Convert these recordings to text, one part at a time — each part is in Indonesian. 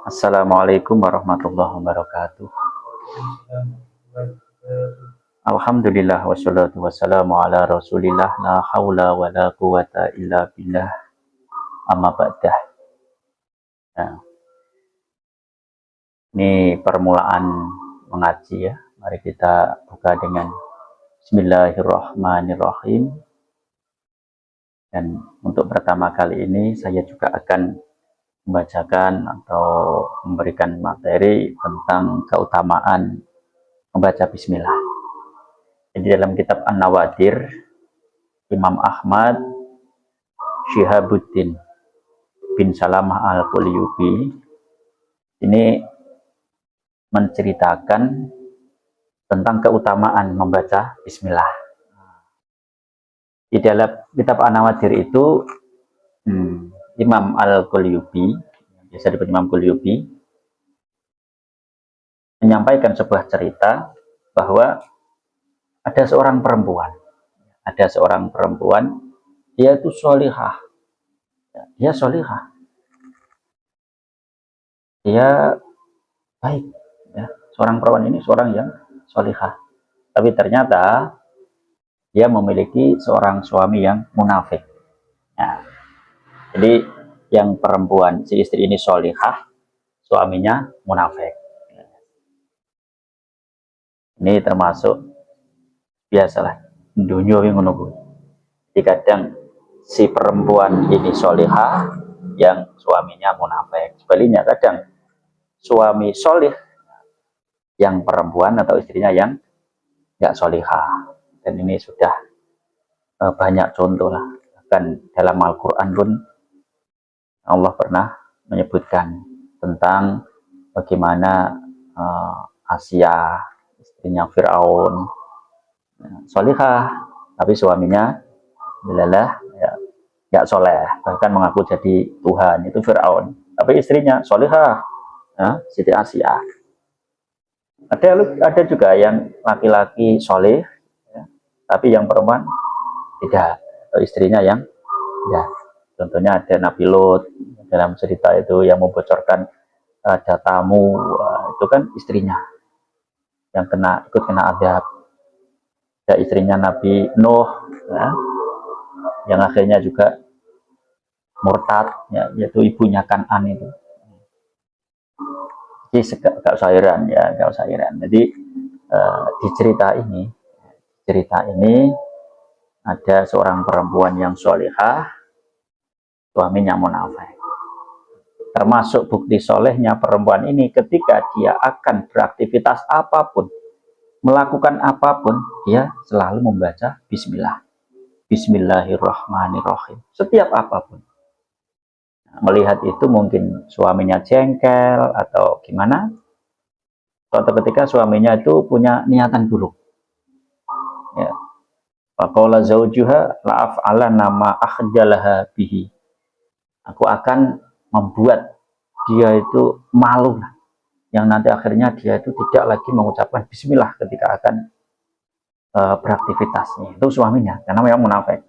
Assalamualaikum warahmatullahi wabarakatuh. Alhamdulillah wassalatu wassalamu ala rasulillah la haula wa la quwata illa billah amma ba'dah. Nah, ini permulaan mengaji ya. Mari kita buka dengan Bismillahirrahmanirrahim. Dan untuk pertama kali ini saya juga akan membacakan atau memberikan materi tentang keutamaan membaca bismillah. Jadi dalam kitab An-Nawadir, Imam Ahmad Syihabuddin bin Salamah Al-Qulyubi ini menceritakan tentang keutamaan membaca bismillah. Di dalam kitab An-Nawadir itu Imam Al-Qulyubi, biasa disebut Imam Qulyubi, menyampaikan sebuah cerita bahwa ada seorang perempuan, dia itu solihah, dia solihah, dia baik, ya. Seorang perempuan ini seorang yang solihah, tapi ternyata dia memiliki seorang suami yang munafik. Nah, jadi yang perempuan, si istri ini solihah, suaminya munafik. Ini termasuk biasalah dunia yang menunggu. Jadi kadang si perempuan ini solihah, yang suaminya munafik. Sebaliknya kadang suami solih, yang perempuan atau istrinya yang nggak solihah. Dan ini sudah banyak contoh lah. Bahkan dalam Al-Quran pun Allah pernah menyebutkan tentang bagaimana Asia, istrinya Fir'aun, solihah, tapi suaminya adalah ya, nggak soleh, bahkan mengaku jadi Tuhan, itu Fir'aun. Tapi istrinya solihah, ya, Siti Asia. Ada juga yang laki-laki soleh, ya, tapi yang perempuan tidak, atau istrinya yang ya. Contohnya ada Nabi Lot dalam cerita itu yang membocorkan datamu, itu kan istrinya yang ikut kena adab. Ada istrinya Nabi Nuh, ya, yang akhirnya juga murtad, ya, yaitu ibunya Kan'an itu. Jadi gak usah heran ya, gak usah heran. Jadi di cerita ini ada seorang perempuan yang solihah, suaminya munafik. Termasuk bukti solehnya perempuan ini ketika dia akan beraktivitas apapun, melakukan apapun, dia selalu membaca bismillah. Bismillahirrahmanirrahim. Setiap apapun. Melihat itu mungkin suaminya jengkel atau gimana. Suatu ketika suaminya itu punya niatan buruk. Ya. Faqala zaujuha la'af'alanna ma akhjalaha bihi. Aku akan membuat dia itu malu, yang nanti akhirnya dia itu tidak lagi mengucapkan bismillah ketika akan beraktivitasnya. Itu suaminya, karena memang munafik.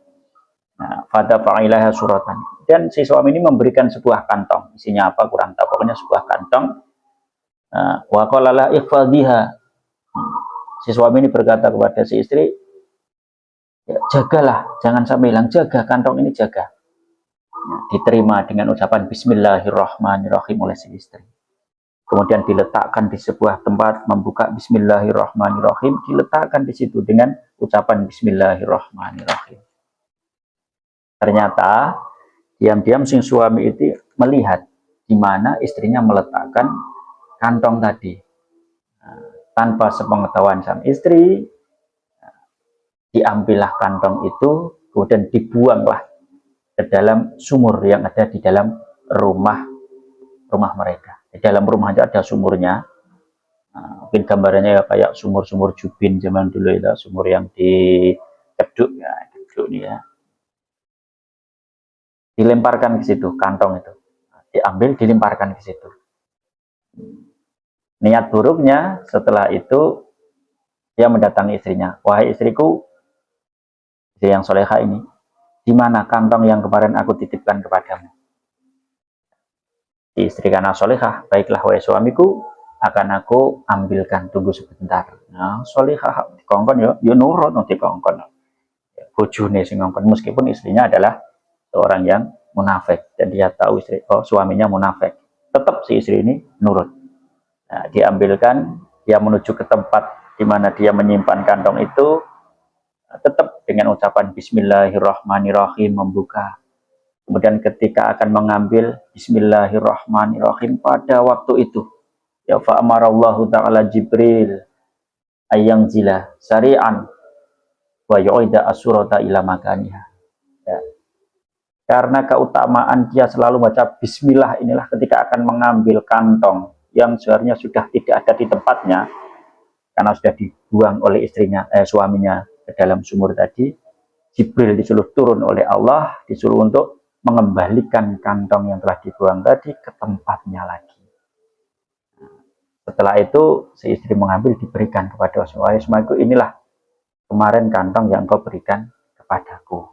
Nah, fada fa'ilaha suratan. Dan si suami ini memberikan sebuah kantong, isinya apa kurang tahu, pokoknya sebuah kantong. Wa qala la ikhfadhiha. Si suami ini berkata kepada si istri, ya, jagalah, jangan sampai hilang, jaga kantong ini, jaga. Ya, diterima dengan ucapan Bismillahirrahmanirrahim oleh si istri. Kemudian diletakkan di sebuah tempat, membuka Bismillahirrahmanirrahim, diletakkan di situ dengan ucapan Bismillahirrahmanirrahim. Ternyata diam-diam si suami itu melihat di mana istrinya meletakkan kantong tadi. Tanpa sepengetahuan sang istri, diambillah kantong itu, kemudian dibuanglah ke dalam sumur yang ada di dalam rumah mereka. Di dalam rumah ada sumurnya. Mungkin gambarannya ya kayak sumur-sumur Jubin zaman dulu itu, sumur yang di keduk ya, keduk nih ya. Dilemparkan ke situ kantong itu. Diambil, dilemparkan ke situ. Niat buruknya setelah itu dia mendatangi istrinya. Wahai istriku, istri yang soleha ini, di mana kantong yang kemarin aku titipkan kepadamu? Si istri karena solihah, baiklah wahai suamiku, akan aku ambilkan, tunggu sebentar. Nah, solihah dikongkon yo nurut nanti kongkon. Bojone sing ngongkon, meskipun istrinya adalah seorang yang munafik dan dia tahu suaminya munafik, tetap si istri ini nurut. Nah, diambilkan, dia menuju ke tempat di mana dia menyimpan kantong itu, tetap dengan ucapan Bismillahirrahmanirrahim membuka. Kemudian ketika akan mengambil, Bismillahirrahmanirrahim pada waktu itu, ya fa'amarallahu ta'ala Jibril ayang zila syari'an wa yu'ida asurata ila makaniha. Ya. Karena keutamaan dia selalu baca Bismillah inilah, ketika akan mengambil kantong yang seharusnya sudah tidak ada di tempatnya, karena sudah dibuang oleh suaminya ke dalam sumur tadi, Jibril disuruh turun oleh Allah, disuruh untuk mengembalikan kantong yang telah dibuang tadi ke tempatnya lagi. Setelah itu si istri mengambil, diberikan kepada suamiku, inilah kemarin kantong yang kau berikan kepadaku.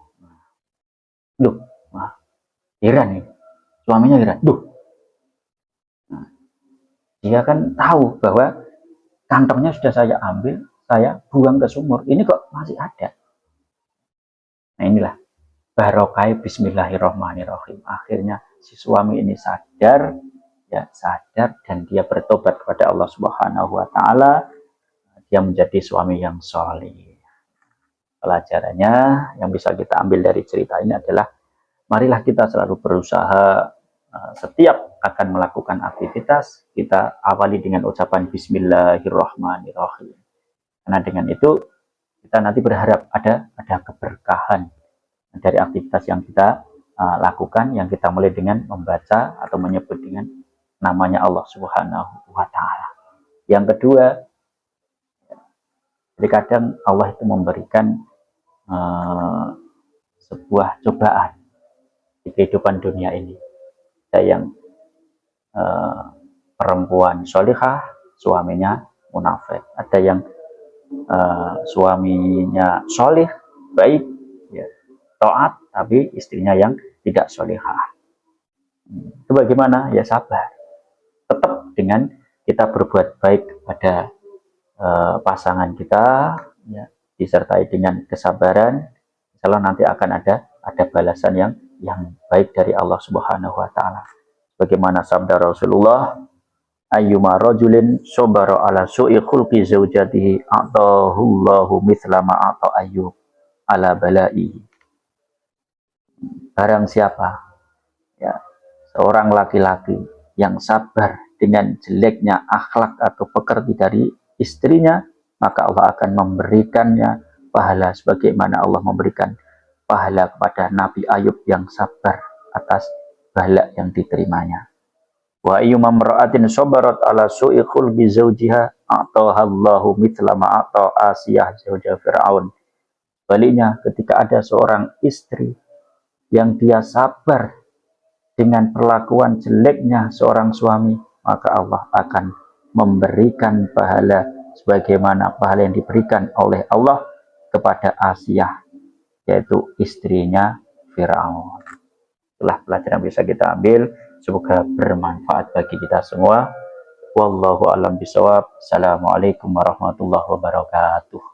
Duh, heran nih, suaminya heran. Dia kan tahu bahwa kantongnya sudah saya ambil, saya buang ke sumur, ini kok masih ada. Nah inilah barokah Bismillahirrahmanirrahim. Akhirnya si suami ini sadar dan dia bertobat kepada Allah Subhanahu wa taala. Dia menjadi suami yang soleh. Pelajarannya yang bisa kita ambil dari cerita ini adalah, marilah kita selalu berusaha, setiap akan melakukan aktivitas, kita awali dengan ucapan Bismillahirrahmanirrahim. Karena dengan itu kita nanti berharap ada keberkahan dari aktivitas yang kita lakukan, yang kita mulai dengan membaca atau menyebut dengan namanya Allah Subhanahu wa taala. Yang kedua, terkadang Allah itu memberikan sebuah cobaan di kehidupan dunia ini. Ada yang perempuan solihah, suaminya munafik. Ada yang suaminya solih, baik, ya, taat, tapi istrinya yang tidak solihah. Itu bagaimana? Ya sabar. Tetap dengan kita berbuat baik pada pasangan kita, ya, disertai dengan kesabaran, insya nanti akan ada balasan yang baik dari Allah Subhanahu wa taala. Bagaimana sabda Rasulullah, ayyuma rajulin sabara ala su'i khulqi zaujatihi atahullahu mithla ma ata ayyub ala bala'i. Barang siapa, ya, seorang laki-laki yang sabar dengan jeleknya akhlak atau pekerti dari istrinya, maka Allah akan memberikannya pahala sebagaimana Allah memberikan pahala kepada Nabi Ayub yang sabar atas bala yang diterimanya. Wa ayyuma imra'atin sabarat ala su'i khulqi zawjiha atahallahu mithla ma ata Asiyah zauja Fir'aun. Baliknya, ketika ada seorang istri yang dia sabar dengan perlakuan jeleknya seorang suami, maka Allah akan memberikan pahala sebagaimana pahala yang diberikan oleh Allah kepada Asiyah, yaitu istrinya Firaun. Itulah pelajaran yang bisa kita ambil. Semoga bermanfaat bagi kita semua. Wallahu a'lam bishawab. Assalamualaikum warahmatullahi wabarakatuh.